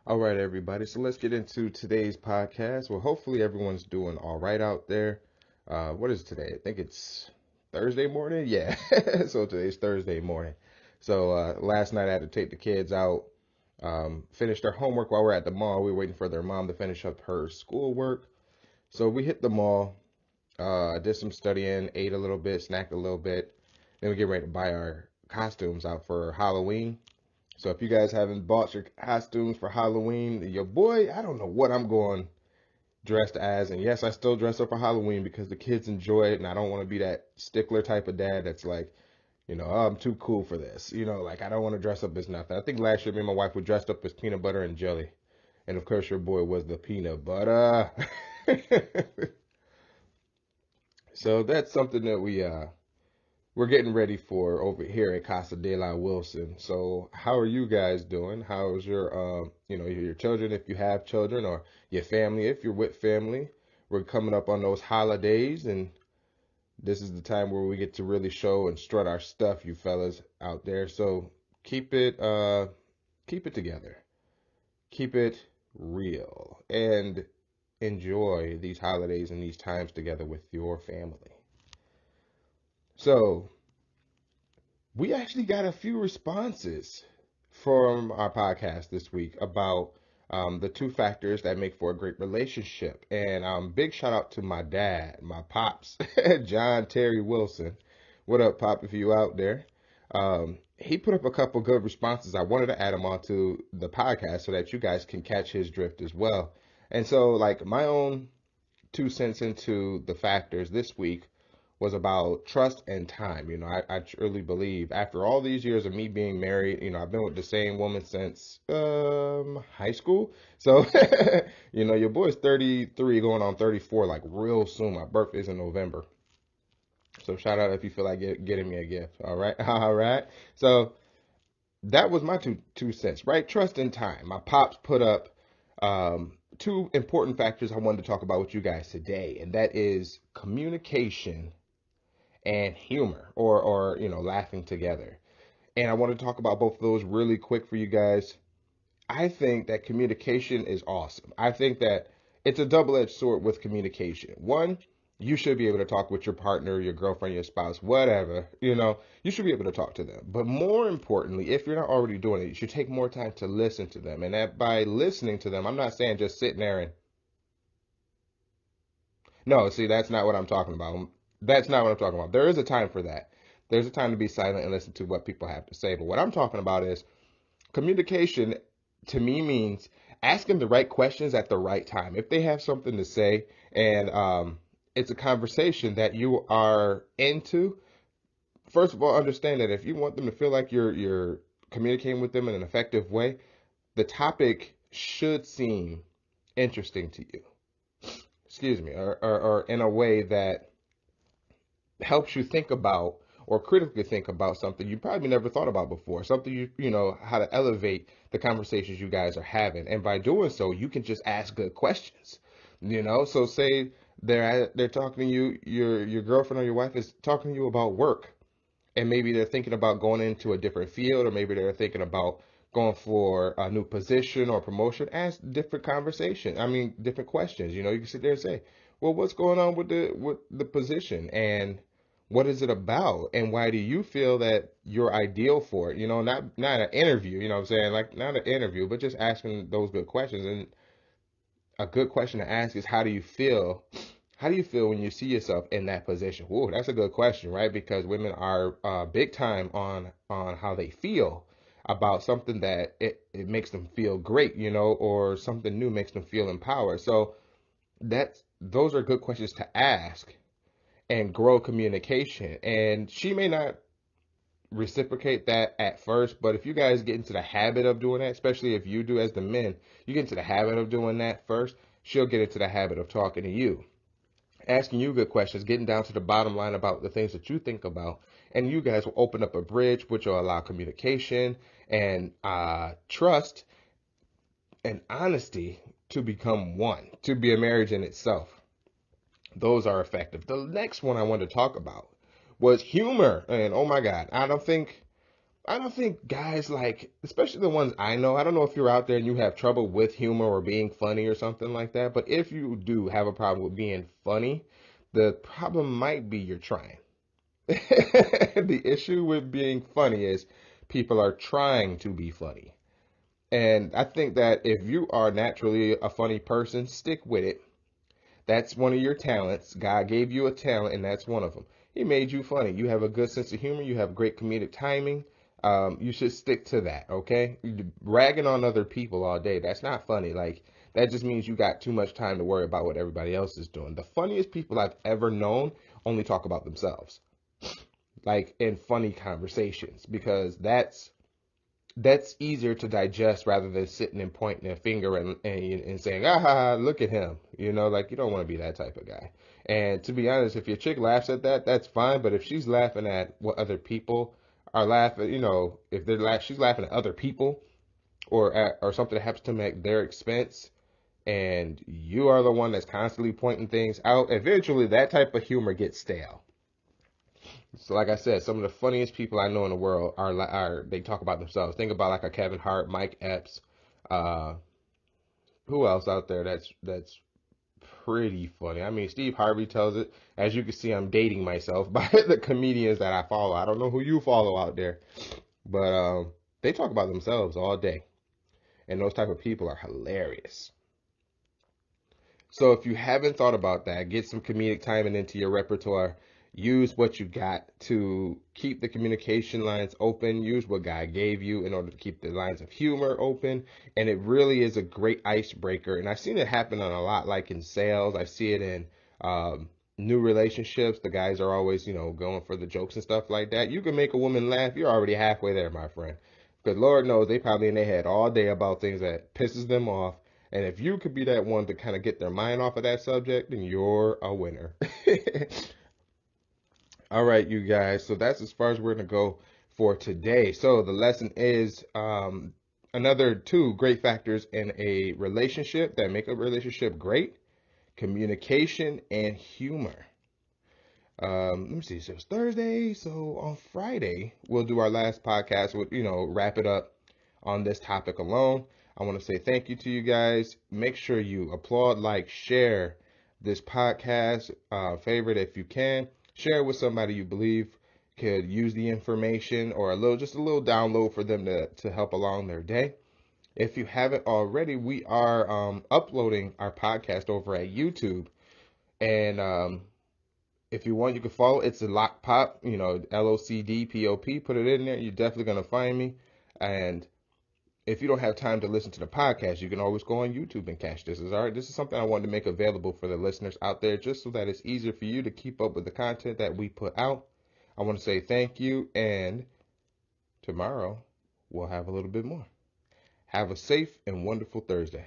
All right, everybody. So let's get into today's podcast. Well, hopefully everyone's doing all right out there. What is today? I think it's Thursday morning. Yeah. So today's Thursday morning. So last night I had to take the kids out, finish their homework while we're at the mall. We were waiting for their mom to finish up her schoolwork. So we hit the mall, did some studying, ate a little bit, snacked a little bit. Then we get ready to buy our costumes out for Halloween. So if you guys haven't bought your costumes for Halloween, your boy, I don't know what I'm going dressed as. And yes, I still dress up for Halloween because the kids enjoy it, and I don't want to be that stickler type of dad that's like, oh, I'm too cool for this. Like I don't want to dress up as nothing. I think last year me and my wife were dressed up as peanut butter and jelly. And of course your boy was the peanut butter. So that's something that we're getting ready for over here at Casa de la Wilson. So, how are you guys doing? How's your children if you have children, or your family if you're with family? We're coming up on those holidays, and this is the time where we get to really show and strut our stuff, you fellas out there. So, keep it keep it together. Keep it real and enjoy these holidays and these times together with your family. So, we actually got a few responses from our podcast this week about the two factors that make for a great relationship. And big shout out to my dad, my pops, John Terry Wilson. What up, Pop, if you out there? He put up a couple good responses. I wanted to add them onto the podcast so that you guys can catch his drift as well. And so, like, my own 2 cents into the factors this week was about trust and time. I truly believe after all these years of me being married, I've been with the same woman since high school. So, your boy's 33 going on 34 like real soon. My birthday's in November. So shout out if you feel like getting me a gift. All right. All right. So that was my two cents, right? Trust and time. My pops put up two important factors I wanted to talk about with you guys today, and that is communication and humor or laughing together. And I want to talk about both of those really quick for you guys. I think that communication is awesome. I think that it's a double-edged sword with communication. One, you should be able to talk with your partner, your girlfriend, your spouse, whatever, you should be able to talk to them. But more importantly, if you're not already doing it, you should take more time to listen to them. And that by listening to them, I'm not saying just sitting there and no, see, that's not what I'm talking about. That's not what I'm talking about. There is a time for that. There's a time to be silent and listen to what people have to say. But what I'm talking about is communication to me means asking the right questions at the right time. If they have something to say and it's a conversation that you are into, first of all, understand that if you want them to feel like you're communicating with them in an effective way, the topic should seem interesting to you. Excuse me, or in a way that helps you think about or critically think about something you probably never thought about before, something how to elevate the conversations you guys are having. And by doing so, you can just ask good questions. So say they're talking to you, your girlfriend or your wife is talking to you about work, and maybe they're thinking about going into a different field, or maybe they're thinking about going for a new position or promotion. Ask different conversation. I mean, different questions. You can sit there and say, well, what's going on with the position, and what is it about, and why do you feel that you're ideal for it? Not an interview. You know what I'm saying? Like not an interview, but just asking those good questions. And a good question to ask is, how do you feel? How do you feel when you see yourself in that position? Whoa, that's a good question, right? Because women are big time on how they feel about something that it makes them feel great, or something new makes them feel empowered. So those are good questions to ask and grow communication. And she may not reciprocate that at first, but if you guys get into the habit of doing that, especially if you do as the men, you get into the habit of doing that first, she'll get into the habit of talking to you, asking you good questions, getting down to the bottom line about the things that you think about. And you guys will open up a bridge, which will allow communication and trust and honesty to become one, to be a marriage in itself. Those are effective. The next one I wanted to talk about was humor. And oh my God, I don't think I don't think guys like, especially the ones I know, I don't know if you're out there and you have trouble with humor or being funny or something like that, but if you do have a problem with being funny, the problem might be you're trying. The issue with being funny is people are trying to be funny. And I think that if you are naturally a funny person, stick with it. That's one of your talents. God gave you a talent, and that's one of them. He made you funny. You have a good sense of humor. You have great comedic timing. You should stick to that, okay? Ragging on other people all day, that's not funny. Like, that just means you got too much time to worry about what everybody else is doing. The funniest people I've ever known only talk about themselves, like in funny conversations, because that's easier to digest rather than sitting and pointing a finger and saying, ah, look at him. Like you don't want to be that type of guy. And to be honest, if your chick laughs at that, that's fine. But if she's laughing at what other people are laughing, if she's laughing at other people or something that happens to them at their expense, and you are the one that's constantly pointing things out, eventually that type of humor gets stale. So, like I said, some of the funniest people I know in the world are they talk about themselves. Think about like a Kevin Hart, Mike Epps, uh, who else out there that's pretty funny. I mean, Steve Harvey tells it. As you can see, I'm dating myself by the comedians that I follow. I don't know who you follow out there, but they talk about themselves all day, and those type of people are hilarious. So if you haven't thought about that, get some comedic timing into your repertoire. Use what you got to keep the communication lines open. Use what God gave you in order to keep the lines of humor open. And it really is a great icebreaker. And I've seen it happen on a lot, like in sales. I see it in new relationships. The guys are always, going for the jokes and stuff like that. You can make a woman laugh. You're already halfway there, my friend. Because Lord knows they probably in their head all day about things that pisses them off. And if you could be that one to kind of get their mind off of that subject, then you're a winner. All right, you guys. So that's as far as we're going to go for today. So the lesson is another two great factors in a relationship that make a relationship great: communication and humor. Let me see. So it's Thursday. So on Friday, we'll do our last podcast. With wrap it up on this topic alone. I want to say thank you to you guys. Make sure you applaud, like, share this podcast, favorite if you can. Share it with somebody you believe could use the information or just a little download for them to help along their day. If you haven't already, we are uploading our podcast over at YouTube. And if you want, you can follow. It's a Lock Pop, LOCDPOP. Put it in there. You're definitely going to find me. And if you don't have time to listen to the podcast, you can always go on YouTube and catch this. All right. This is something I wanted to make available for the listeners out there, just so that it's easier for you to keep up with the content that we put out. I want to say thank you, and tomorrow we'll have a little bit more. Have a safe and wonderful Thursday.